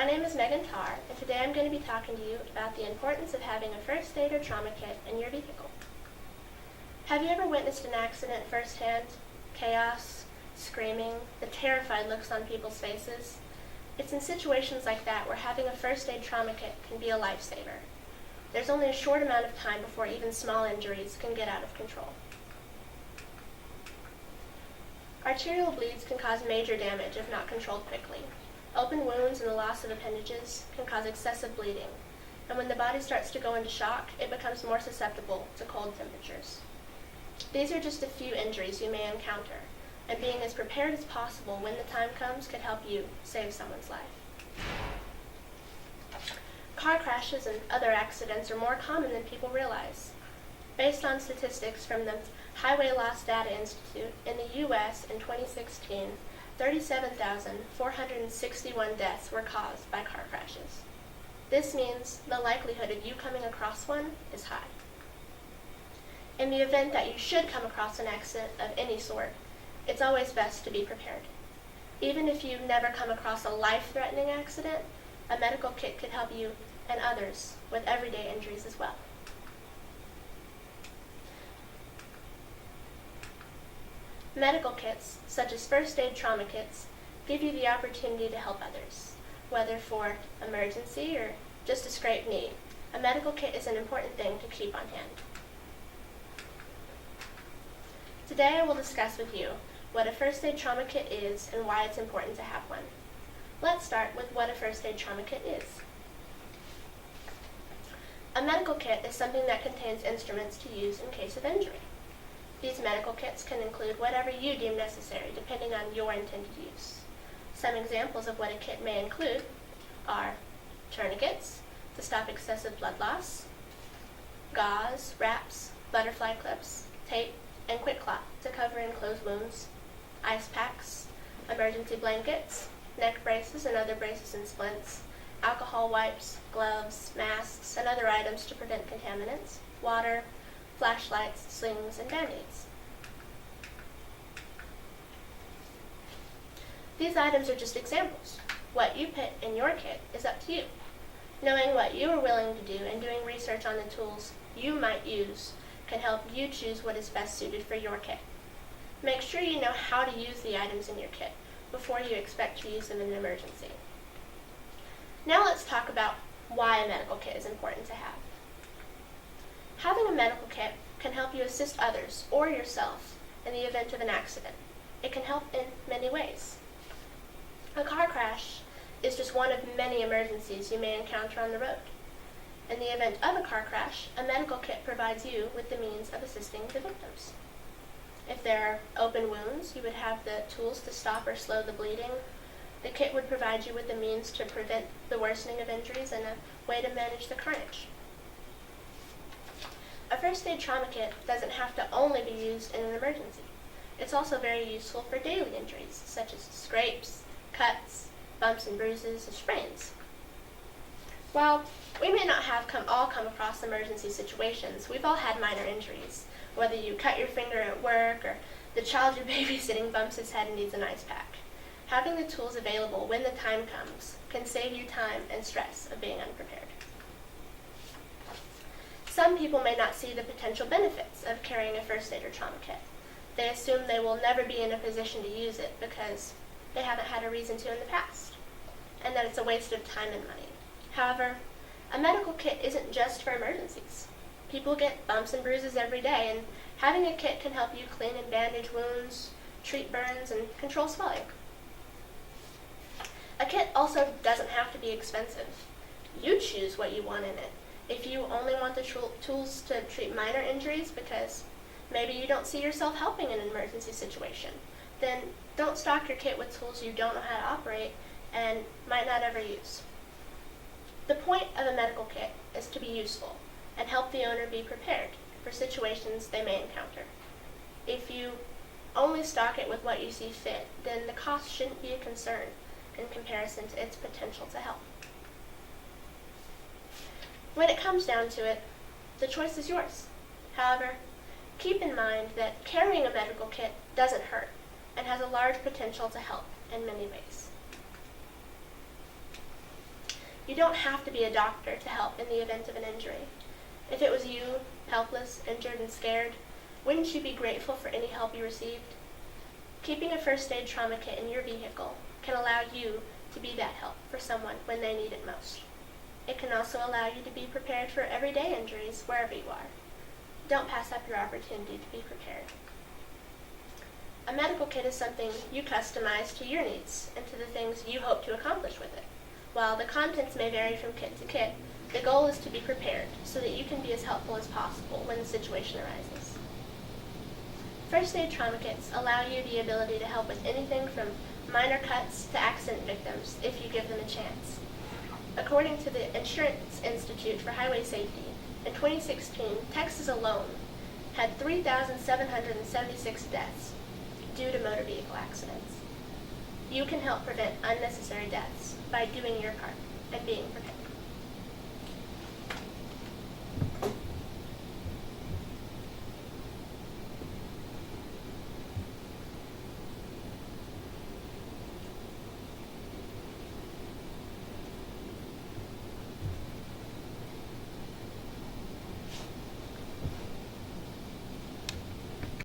name is Tarr, and today I'm going to be talking to you about the importance of having a first aid or trauma kit in your vehicle. Have you ever witnessed an accident firsthand? Chaos, screaming, the terrified looks on people's faces? It's in situations like that where having a first aid trauma kit can be a lifesaver. There's only a short amount of time before even small injuries can get out of control. Arterial bleeds can cause major damage if not controlled quickly. Open wounds and the loss of appendages can cause excessive bleeding, and when the body starts to go into shock, it becomes more susceptible to cold temperatures. These are just a few injuries you may encounter, and being as prepared as possible when the time comes could help you save someone's life. Car crashes and other accidents are more common than people realize. Based on statistics from the Highway Loss Data Institute, in the U.S. in 2016, 37,461 deaths were caused by car crashes. This means the likelihood of you coming across one is high. In the event that you should come across an accident of any sort, it's always best to be prepared. Even if you never come across a life-threatening accident, a medical kit could help you and others with everyday injuries as well. Medical kits, such as first aid trauma kits, give you the opportunity to help others. Whether for emergency or just a scraped knee, a medical kit is an important thing to keep on hand. Today I will discuss with you what a first aid trauma kit is and why it's important to have one. Let's start with what a first aid trauma kit is. A medical kit is something that contains instruments to use in case of injury. These medical kits can include whatever you deem necessary, depending on your intended use. Some examples of what a kit may include are tourniquets to stop excessive blood loss, gauze, wraps, butterfly clips, tape, and quick clot to cover and close wounds, ice packs, emergency blankets, neck braces and other braces and splints, alcohol wipes, gloves, masks, and other items to prevent contaminants, water, flashlights, slings, and band-aids. These items are just examples. What you put in your kit is up to you. Knowing what you are willing to do and doing research on the tools you might use can help you choose what is best suited for your kit. Make sure you know how to use the items in your kit before you expect to use them in an emergency. Now let's talk about why a medical kit is important to have. Having a medical kit can help you assist others or yourself in the event of an accident. It can help in many ways. A car crash is just one of many emergencies you may encounter on the road. In the event of a car crash, a medical kit provides you with the means of assisting the victims. If there are open wounds, you would have the tools to stop or slow the bleeding. The kit would provide you with the means to prevent the worsening of injuries and a way to manage the carnage. A first aid trauma kit doesn't have to only be used in an emergency. It's also very useful for daily injuries, such as scrapes, cuts, bumps and bruises, and sprains. While we may not have all come across emergency situations, we've all had minor injuries, whether you cut your finger at work or the child you're babysitting bumps his head and needs an ice pack. Having the tools available when the time comes can save you time and stress of being unprepared. Some people may not see the potential benefits of carrying a first aid or trauma kit. They assume they will never be in a position to use it because they haven't had a reason to in the past, and that it's a waste of time and money. However, a medical kit isn't just for emergencies. People get bumps and bruises every day, and having a kit can help you clean and bandage wounds, treat burns, and control swelling. A kit also doesn't have to be expensive. You choose what you want in it. If you only want the tools to treat minor injuries because maybe you don't see yourself helping in an emergency situation, then don't stock your kit with tools you don't know how to operate and might not ever use. The point of a medical kit is to be useful and help the owner be prepared for situations they may encounter. If you only stock it with what you see fit, then the cost shouldn't be a concern in comparison to its potential to help. When it comes down to it, the choice is yours. However, keep in mind that carrying a medical kit doesn't hurt and has a large potential to help in many ways. You don't have to be a doctor to help in the event of an injury. If it was you, helpless, injured, and scared, wouldn't you be grateful for any help you received? Keeping a first aid trauma kit in your vehicle can allow you to be that help for someone when they need it most. It can also allow you to be prepared for everyday injuries wherever you are. Don't pass up your opportunity to be prepared. A medical kit is something you customize to your needs and to the things you hope to accomplish with it. While the contents may vary from kit to kit, the goal is to be prepared so that you can be as helpful as possible when the situation arises. First aid trauma kits allow you the ability to help with anything from minor cuts to accident victims if you give them a chance. According to the Insurance Institute for Highway Safety, in 2016, Texas alone had 3,776 deaths due to motor vehicle accidents. You can help prevent unnecessary deaths by doing your part and being prepared.